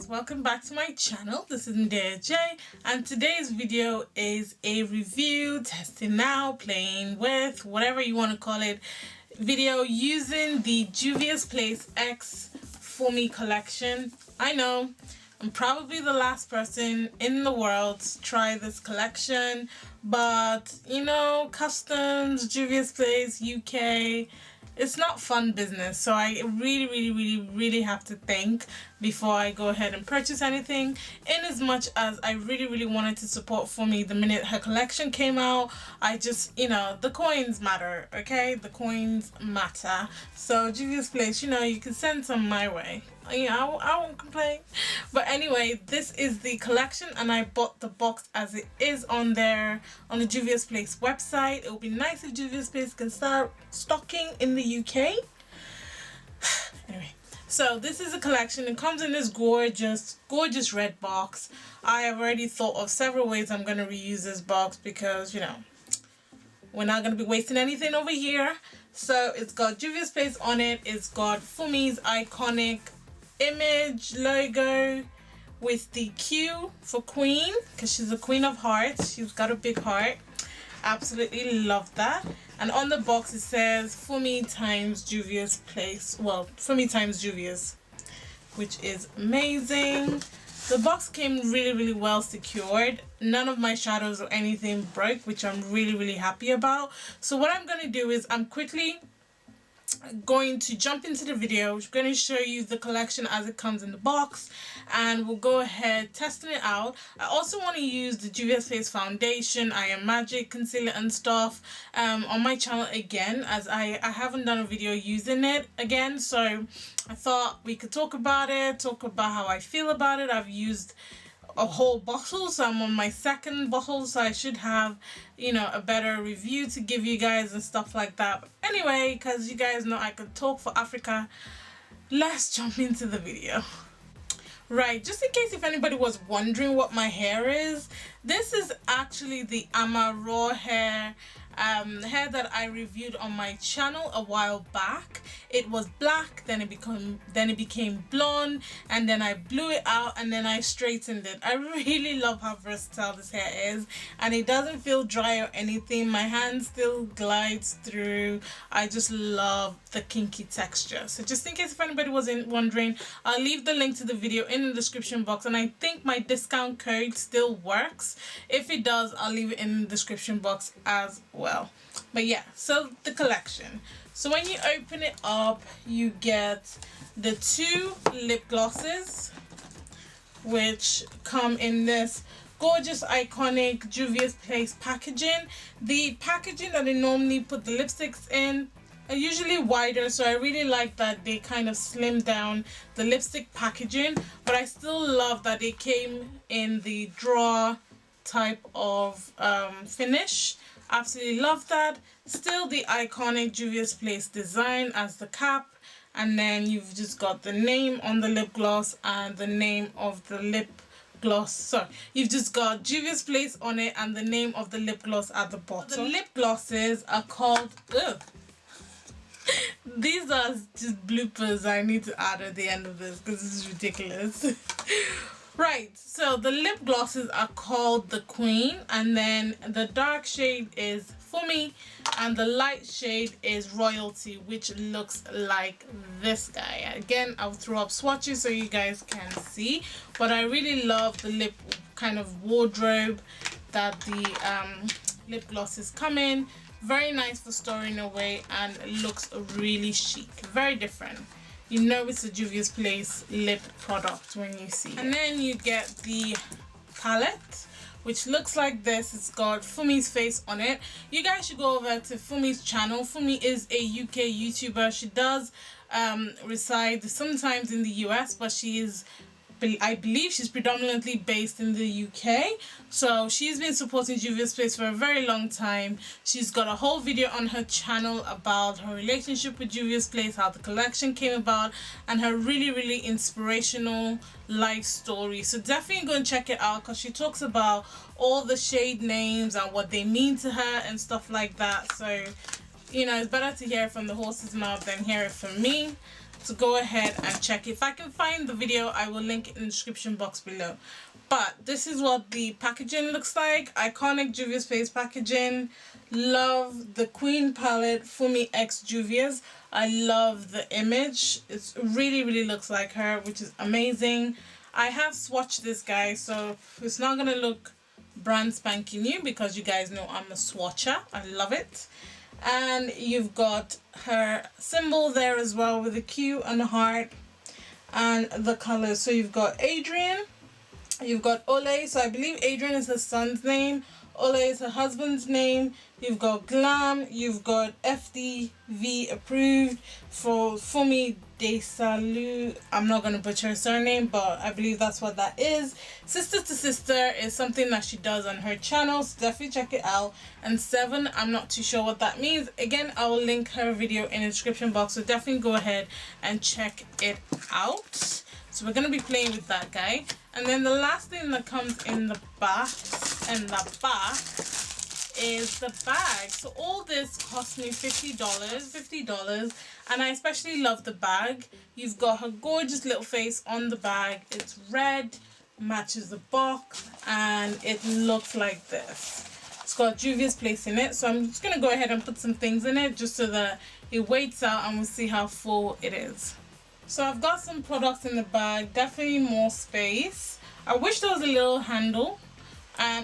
guys, welcome back to my channel. This is Adrienne, and today's video is a review, testing out, playing with, whatever you want to call it, video using the Juviasplace X Fumi collection. I know I'm probably the last person in the world to try this collection, but you know, customs, Juviasplace UK, it's not fun business, so I really have to think before I go ahead and purchase anything, in as much as I really wanted to support Fumi the minute her collection came out. I just, you know, the coins matter, okay? The coins matter. So Juviasplace, you know, you can send some my way. You know, I won't complain. But anyway, this is the collection, and I bought the box as it is on there on the Juviasplace website. It would be nice if Juviasplace can start stocking in the UK. Anyway, so this is a collection. It comes in this gorgeous red box. I have already thought of several ways I'm going to reuse this box because, you know, we're not going to be wasting anything over here. So it's got Juviasplace on it. It's got Fumi's iconic image logo with the Q for Queen, because she's a queen of hearts. She's got a big heart. Absolutely love that. And on the box it says Fumi times Juviasplace, well, Fumi times Juvia'S, which is amazing. The box came really well secured. None of my shadows or anything broke, which I'm really happy about. So what I'm going to do is I'm quickly going to jump into the video. I'm going to show you the collection as it comes in the box, and we'll go ahead testing it out. I also want to use the Juviasplace foundation, I Am Magic concealer and stuff on my channel again, as I haven't done a video using it again, so I thought we could talk about it, talk about how I feel about it. I've used a whole bottle, so I'm on my second bottle, so I should have, you know, a better review to give you guys and stuff like that. But anyway, because you guys know I could talk for Africa, let's jump into the video. Right, just in case if anybody was wondering what my hair is, this is actually the Raw hair that I reviewed on my channel a while back. It was black, then it became blonde, and then I blew it out, and then I straightened it. I really love how versatile this hair is, and it doesn't feel dry or anything. My hand still glides through. I just love the kinky texture. So just in case if anybody wasn't wondering, I'll leave the link to the video in the description box, and I think my discount code still works. If it does, I'll leave it in the description box as well. But yeah, so the collection. So when you open it up, you get the two lip glosses, which come in this gorgeous iconic Juviasplace packaging. The packaging that they normally put the lipsticks in are usually wider, so I really like that they kind of slimmed down the lipstick packaging, but I still love that they came in the drawer type of finish. Absolutely love that. Still the iconic Juviasplace design as the cap, and then you've just got the name on the lip gloss and the name of the lip gloss. Sorry, you've just got Juviasplace on it and the name of the lip gloss at the bottom. The lip glosses are called these are just bloopers I need to add at the end of this because this is ridiculous. Right, so the lip glosses are called the Queen, and then the dark shade is Fumi, and the light shade is Royalty, which looks like this guy. Again, I'll throw up swatches so you guys can see, but I really love the lip kind of wardrobe that the lip glosses come in. Very nice for storing away, and it looks really chic, very different. You know it's a Juviasplace lip product when you see it. And then you get the palette, which looks like this. It's got Fumi's face on it. You guys should go over to Fumi's channel. Fumi is a UK YouTuber. She does reside sometimes in the US, but she is, I believe she's predominantly based in the UK. So she's been supporting Juviasplace for a very long time. She's got a whole video on her channel about her relationship with Juviasplace, how the collection came about, and her really inspirational life story. So definitely go and check it out, because she talks about all the shade names and what they mean to her and stuff like that. So, you know, it's better to hear it from the horse's mouth than hear it from me. So go ahead and check. If I can find the video, I will link it in the description box below. But this is what the packaging looks like. Iconic Juviasplace packaging. Love the Queen palette, FUMIXJUVIA's. I love the image. It really looks like her, which is amazing. I have swatched this, guy, so it's not gonna look brand spanking new because you guys know I'm a swatcher. I love it. And you've got her symbol there as well with a Q and a heart and the colors. So you've got Adrienne, you've got Ole, so I believe Adrienne is her son's name, Ole is her husband's name. You've got Glam, you've got FDV approved for Fumi desalu. I'm not going to butcher her surname, but I believe that's what that is. Sister to Sister is something that she does on her channel, so definitely check it out. And 7, I'm not too sure what that means. Again, I will link her video in the description box, so definitely go ahead and check it out. So we're going to be playing with that, guy. And then the last thing that comes in the box, is the bag. So all this cost me $50, and I especially love the bag. You've got her gorgeous little face on the bag. It's red, matches the box, and it looks like this. It's got Juviasplace in it, so I'm just gonna go ahead and put some things in it just so that it weights out and we'll see how full it is. So I've got some products in the bag, definitely more space. I wish there was a little handle,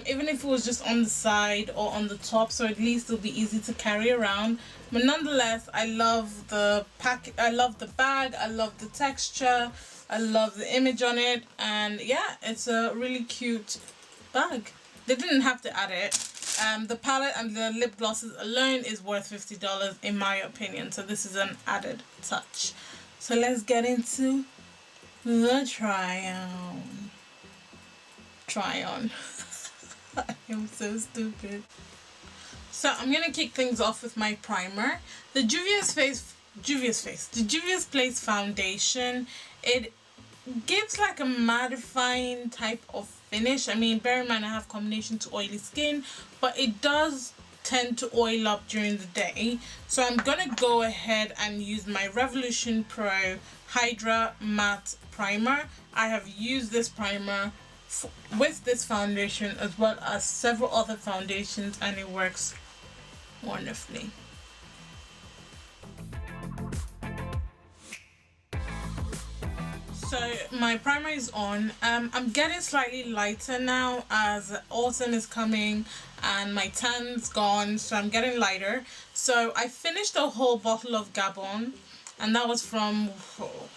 even if it was just on the side or on the top, so at least it'll be easy to carry around. But nonetheless, I love the pack, I love the bag, I love the texture, I love the image on it, and yeah, it's a really cute bag. They didn't have to add it. The palette and the lip glosses alone is worth $50 in my opinion, so this is an added touch. So let's get into the try on. I am so stupid. So I'm gonna kick things off with my primer. The Juviasplace foundation. It gives like a mattifying type of finish. I mean, bear in mind I have combination to oily skin, but it does tend to oil up during the day. So I'm gonna go ahead and use my Revolution Pro Hydra Matte Primer. I have used this primer with this foundation as well as several other foundations, and it works wonderfully. So my primer is on. I'm getting slightly lighter now as autumn is coming and my tan's gone, so I'm getting lighter. So I finished a whole bottle of Gabon, and that was from,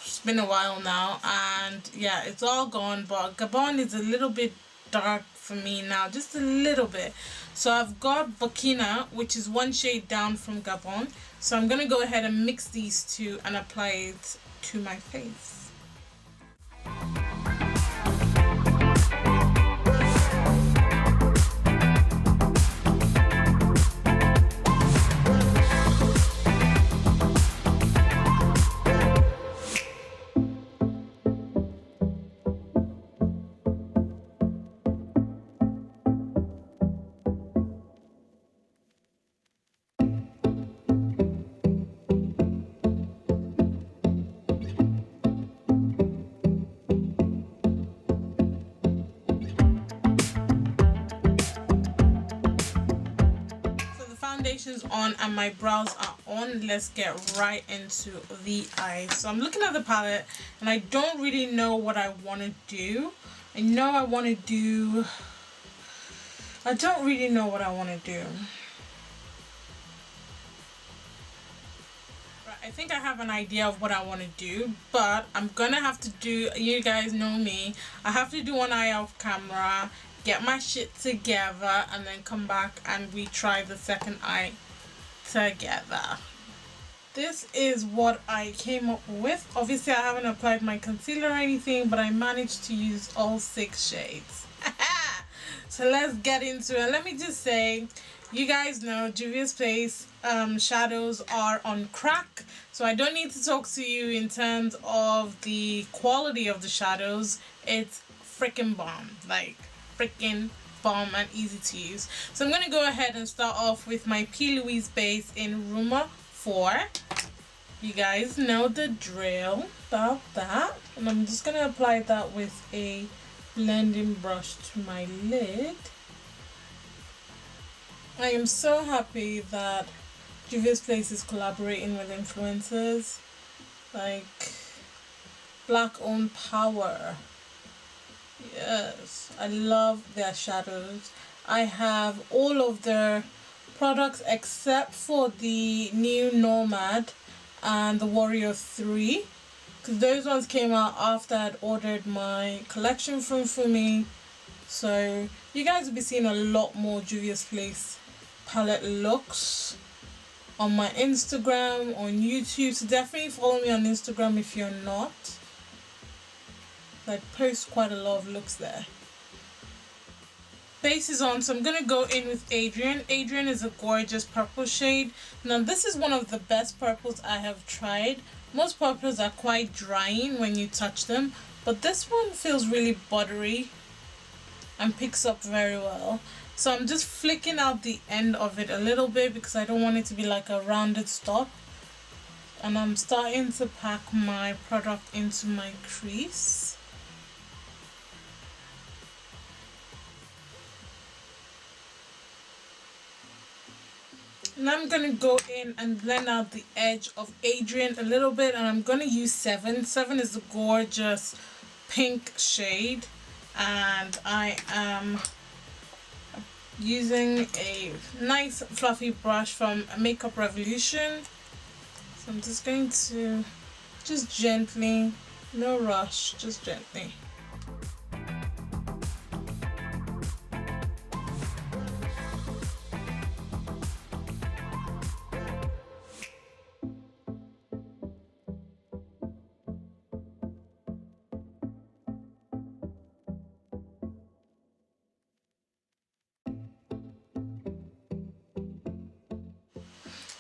it's been a while now, and yeah, it's all gone, but Gabon is a little bit dark for me now, just a little bit. So I've got Burkina, which is one shade down from Gabon. So I'm gonna go ahead and mix these two and apply it to my face. Foundation's on and my brows are on. Let's get right into the eyes. So I'm looking at the palette and I don't really know what I want to do. I don't really know what I want to do. I think I have an idea of what I want to do, but I'm gonna have to do, you guys know me, I have to do one eye off camera, get my shit together, and then come back and retry the second eye together. This is what I came up with. Obviously I haven't applied my concealer or anything, but I managed to use all 6 shades. So let's get into it. Let me just say, you guys know Juviasplace shadows are on crack, so I don't need to talk to you in terms of the quality of the shadows. It's freaking bomb, like freaking bomb and easy to use. So I'm going to go ahead and start off with my Plouise base in Rumour 4. You guys know the drill about that. And I'm just going to apply that with a blending brush to my lid. I am so happy that Juviasplace is collaborating with influencers like Black Owned Power. Yes, I love their shadows. I have all of their products except for the new Nomad and the Warrior 3, because those ones came out after I'd ordered my collection from Fumi. So you guys will be seeing a lot more Juviasplace palette looks on my Instagram, on YouTube. So definitely follow me on Instagram if you're not. I post quite a lot of looks there. Base is on, so I'm going to go in with Adrienne. Adrienne is a gorgeous purple shade. Now this is one of the best purples I have tried. Most purples are quite drying when you touch them, but this one feels really buttery and picks up very well. So I'm just flicking out the end of it a little bit because I don't want it to be like a rounded stop. And I'm starting to pack my product into my crease. And I'm going to go in and blend out the edge of Adrienne a little bit, and I'm going to use 7. 7 is a gorgeous pink shade, and I am using a nice fluffy brush from Iheart Revolution. So I'm just going to just gently, no rush, just gently.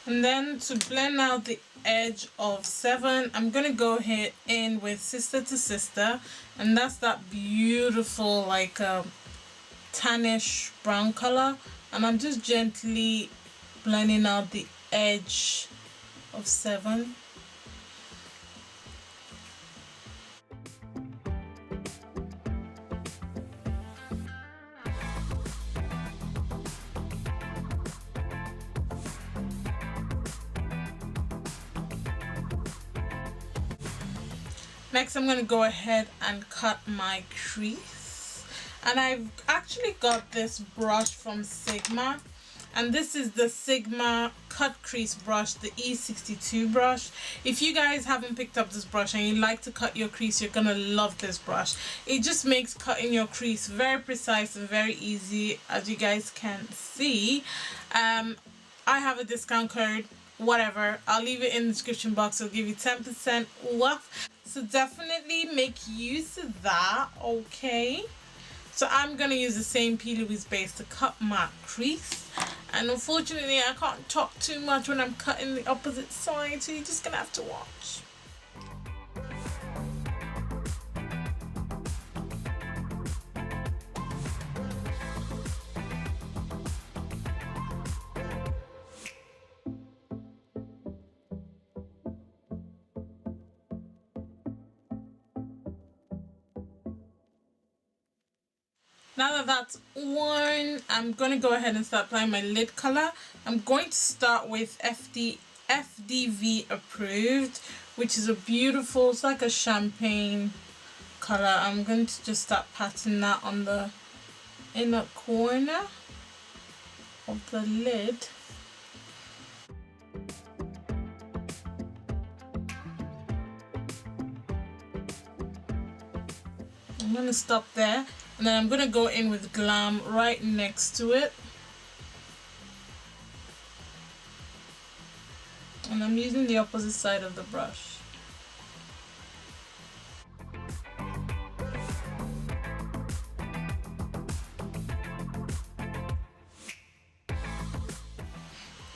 And then to blend out the edge of 7, I'm going to go ahead in with Sister to Sister. And that's that beautiful like tannish brown color. And I'm just gently blending out the edge of 7. Next, I'm going to go ahead and cut my crease. And I've actually got this brush from Sigma. And this is the Sigma cut crease brush, the E62 brush. If you guys haven't picked up this brush and you like to cut your crease, you're going to love this brush. It just makes cutting your crease very precise and very easy, as you guys can see. I have a discount code, whatever. I'll leave it in the description box. It'll give you 10% off. So definitely make use of that, okay? So I'm going to use the same Plouise base to cut my crease. And unfortunately, I can't talk too much when I'm cutting the opposite side, so you're just going to have to watch. Now that that's worn, I'm going to go ahead and start applying my lid color. I'm going to start with FDV approved, which is a beautiful, it's like a champagne color. I'm going to just start patting that on the inner corner of the lid. I'm going to stop there. And then I'm going to go in with Glam right next to it. And I'm using the opposite side of the brush.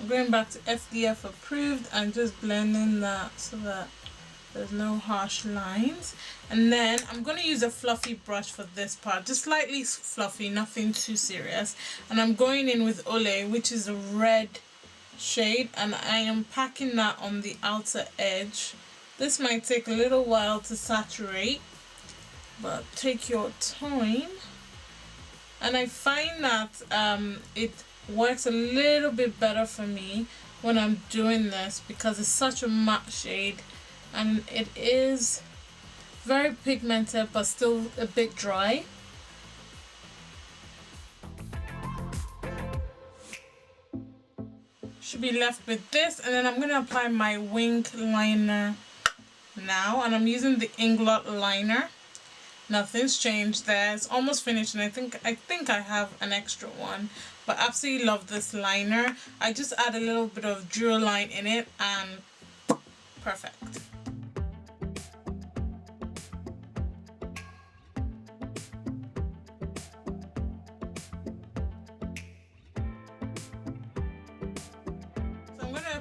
I'm going back to FDF approved and just blending that so that there's no harsh lines. And then I'm going to use a fluffy brush for this part, just slightly fluffy, nothing too serious. And I'm going in with Ole, which is a red shade, and I am packing that on the outer edge. This might take a little while to saturate, but take your time. And I find that it works a little bit better for me when I'm doing this because it's such a matte shade and it is very pigmented but still a bit dry. Should be left with this, and then I'm going to apply my wing liner now, and I'm using the Inglot liner. Nothing's changed there. It's almost finished, and I think I have an extra one, but absolutely love this liner. I just add a little bit of Duraline in it and perfect.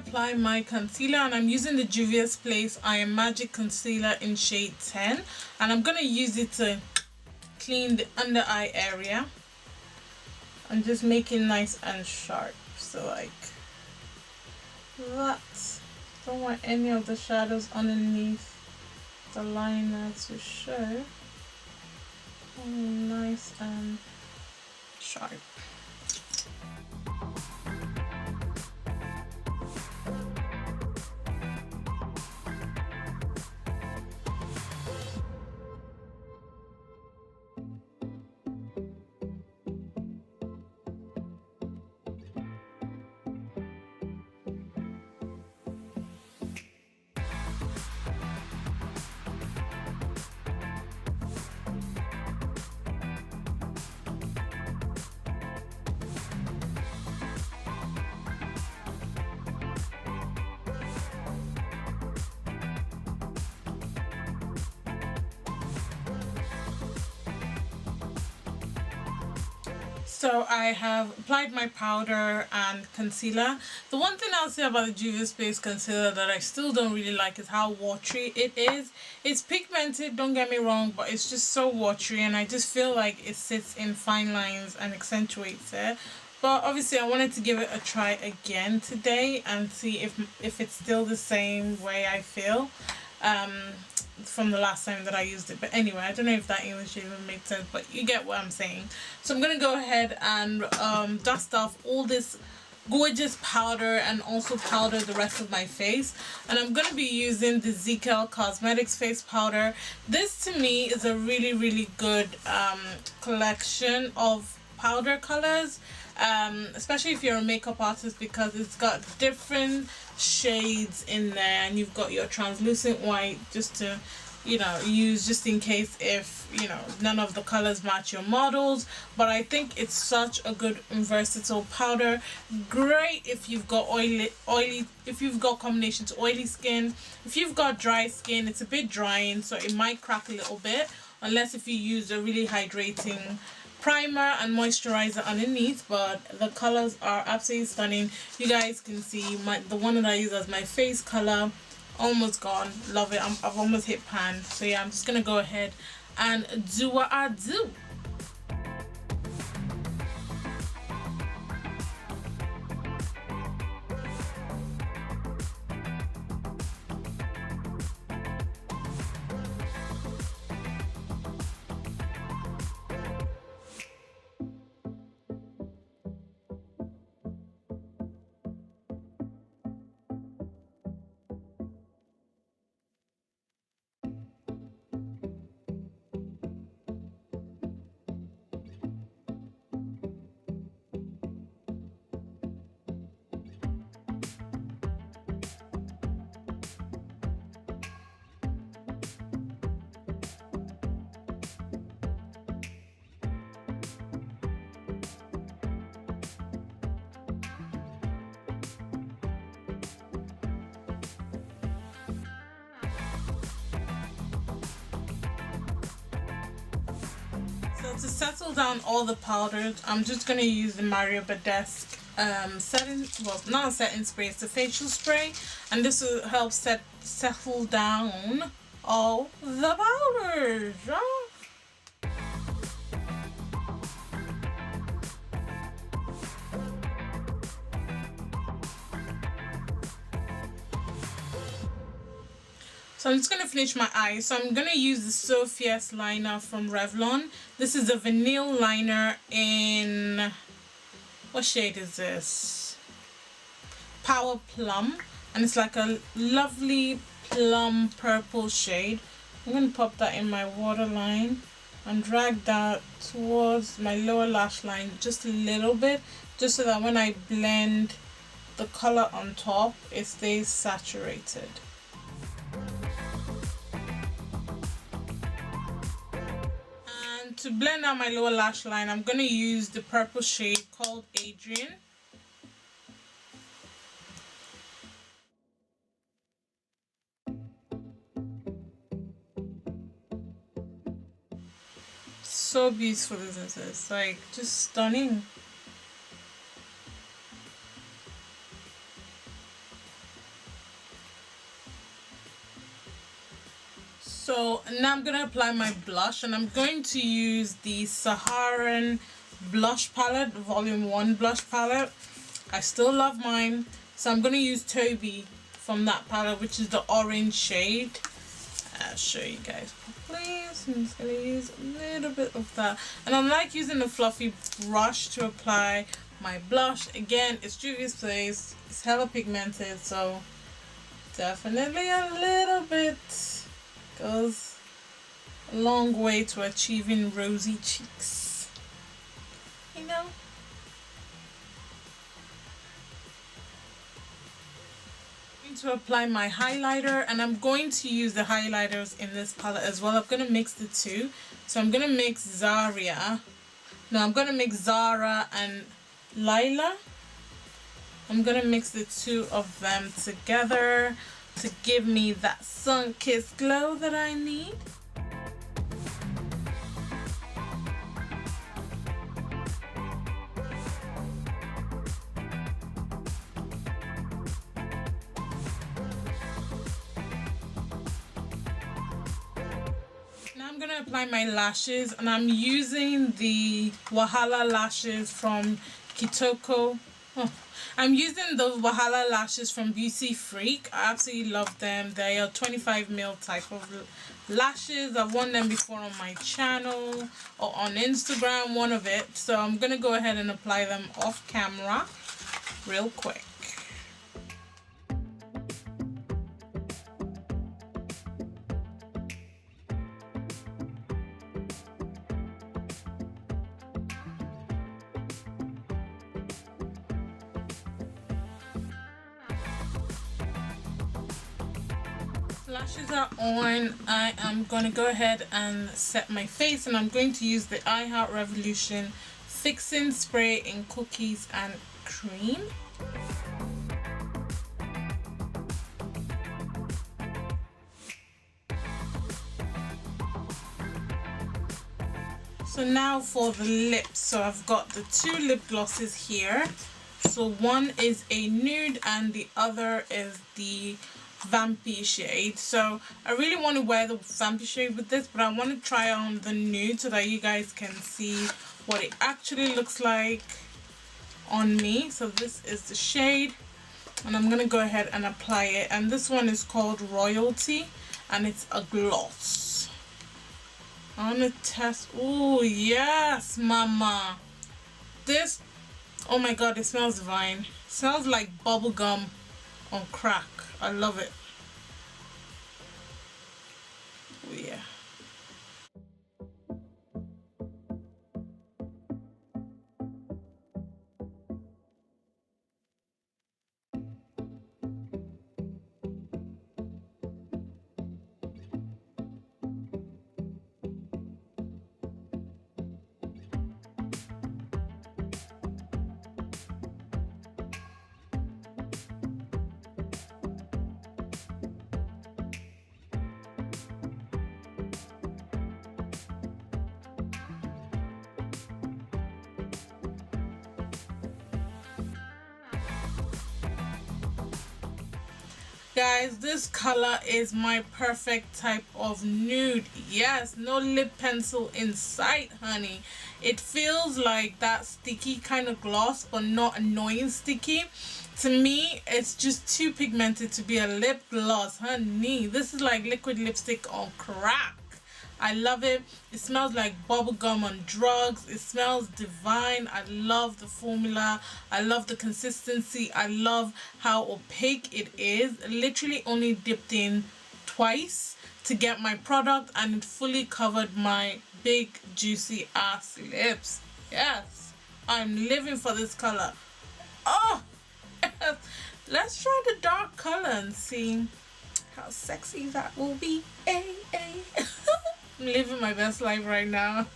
Apply my concealer, and I'm using the Juviasplace I Magic Concealer in shade 10, and I'm going to use it to clean the under eye area. I'm just making nice and sharp, so like that. Don't want any of the shadows underneath the liner to show. Nice and sharp. So I have applied my powder and concealer. The one thing I'll say about the Juvia'S concealer that I still don't really like is how watery it is. It's pigmented, don't get me wrong, but it's just so watery, and I just feel like it sits in fine lines and accentuates it. But obviously I wanted to give it a try again today and see if it's still the same way I feel from the last time that I used it. But anyway, I don't know if that English even makes sense, but you get what I'm saying. So I'm gonna go ahead and dust off all this gorgeous powder and also powder the rest of my face, and I'm gonna be using the Zikel Cosmetics face powder. This to me is a really good collection of powder colors, especially if you're a makeup artist, because it's got different shades in there, and you've got your translucent white just to, you know, use just in case if, you know, none of the colors match your models. But I think it's such a good and versatile powder. Great if you've got if you've got combination to oily skin. If you've got dry skin, it's a bit drying, so it might crack a little bit, unless if you use a really hydrating primer and moisturizer underneath. But the colors are absolutely stunning. You guys can see the one that I use as my face color, almost gone. Love it. I've almost hit pan. So yeah, I'm just gonna go ahead and do what I do. To settle down all the powders, I'm just going to use the Mario Badesque not a setting spray, it's a facial spray, and this will help settle down all the powders. So I'm just going to finish my eyes. So I'm going to use the So Fierce liner from Revlon. This is a vanilla liner in, what shade is this? Power Plum. And it's like a lovely plum purple shade. I'm going to pop that in my waterline and drag that towards my lower lash line just a little bit, just so that when I blend the color on top, it stays saturated. And to blend out my lower lash line, I'm going to use the purple shade called Adrienne. So beautiful, isn't it? It's like just stunning. So now I'm gonna apply my blush, and I'm going to use the Saharan blush palette, volume 1 blush palette. I still love mine, so I'm gonna use Toby from that palette, which is the orange shade. I'll show you guys please. I'm just gonna use a little bit of that, and I like using a fluffy brush to apply my blush. Again, it's Juviasplace, it's hella pigmented, so definitely a little bit goes a long way to achieving rosy cheeks, you know. To apply my highlighter, and I'm going to use the highlighters in this palette as well. I'm going to mix the two. So I'm going to mix Zara and Lila. I'm going to mix the two of them together to give me that sun-kissed glow that I need. I'm gonna apply my lashes, and I'm using the Wahala lashes from Kitoko. I'm using the Wahala lashes from Beauty Freak. I absolutely love them. They are 25mm type of lashes. I've worn them before on my channel or on Instagram, one of it. So I'm gonna go ahead and apply them off camera real quick. Lashes are on. I am going to go ahead and set my face, and I'm going to use the Iheart Revolution Fixing Spray in Cookies and Cream. So now for the lips. So I've got the two lip glosses here. So one is a nude and the other is the vampy shade. So I really want to wear the vampy shade with this, but I want to try on the nude so that you guys can see what it actually looks like on me. So this is the shade, and I'm gonna go ahead and apply it, and this one is called Royalty, and it's a gloss. I want to test. Oh yes, mama, this, oh my god, it smells divine. It smells like bubble gum on crack. I love it. Oh yeah. Guys, this color is my perfect type of nude. Yes, no lip pencil in sight, honey. It feels like that sticky kind of gloss, but not annoying sticky. To me, it's just too pigmented to be a lip gloss, honey. This is like liquid lipstick on crack. I love it. It smells like bubblegum on drugs. It smells divine. I love the formula. I love the consistency. I love how opaque it is. Literally only dipped in twice to get my product, and it fully covered my big juicy ass lips. Yes, I'm living for this color. Oh, let's try the dark color and see how sexy that will be. I'm living my best life right now.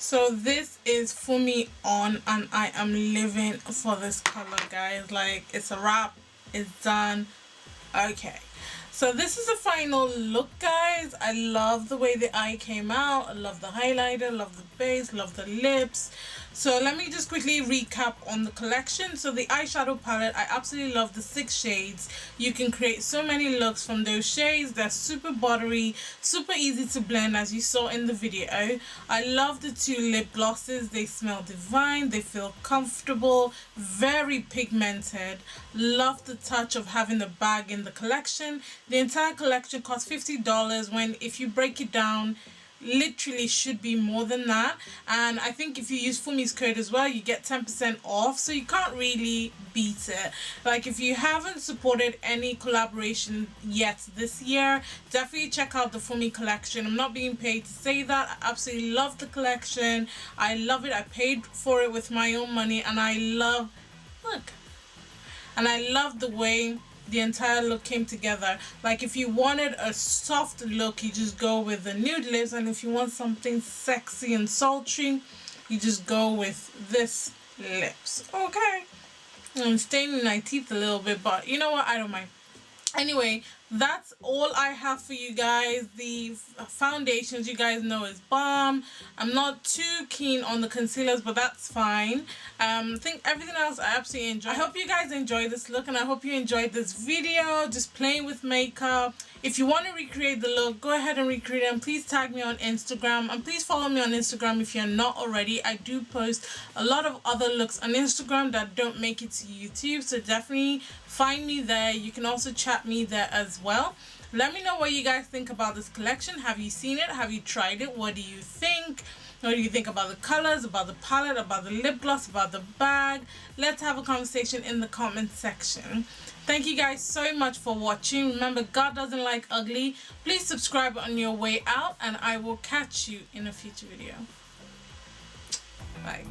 So this is Fumi on, and I am living for this color, guys. Like, it's a wrap, it's done. Okay, so this is the final look, guys. I love the way the eye came out. I love the highlighter, love the base, love the lips. So let me just quickly recap on the collection. So the eyeshadow palette, I absolutely love the 6 shades. You can create so many looks from those shades. They're super buttery, super easy to blend, as you saw in the video. I love the 2 lip glosses. They smell divine. They feel comfortable, very pigmented. Love the touch of having the bag in the collection. The entire collection costs $50 when, if you break it down, literally should be more than that. And I think if you use Fumi's code as well, you get 10% off, so you can't really beat it. Like, if you haven't supported any collaboration yet this year, definitely check out the Fumi collection. I'm not being paid to say that. I absolutely love the collection. I love it. I paid for it with my own money, and I love, look, and I love the way the entire look came together. Like, if you wanted a soft look, you just go with the nude lips, and if you want something sexy and sultry, you just go with this lips. Okay, I'm staining my teeth a little bit, but you know what, I don't mind. Anyway, that's all I have for you guys. The foundations, you guys know, is bomb. I'm not too keen on the concealers, but that's fine. I think everything else I absolutely enjoy. I hope you guys enjoyed this look, and I hope you enjoyed this video, just playing with makeup. If you want to recreate the look, go ahead and recreate it, and please tag me on Instagram, and please follow me on Instagram if you're not already. I do post a lot of other looks on Instagram that don't make it to YouTube, so definitely find me there. You can also chat me there as well. Let me know what you guys think about this collection. Have you seen it? Have you tried it? What do you think? What do you think about the colors, about the palette, about the lip gloss, about the bag? Let's have a conversation in the comment section. Thank you guys so much for watching. Remember, God doesn't like ugly. Please subscribe on your way out, and I will catch you in a future video. Bye.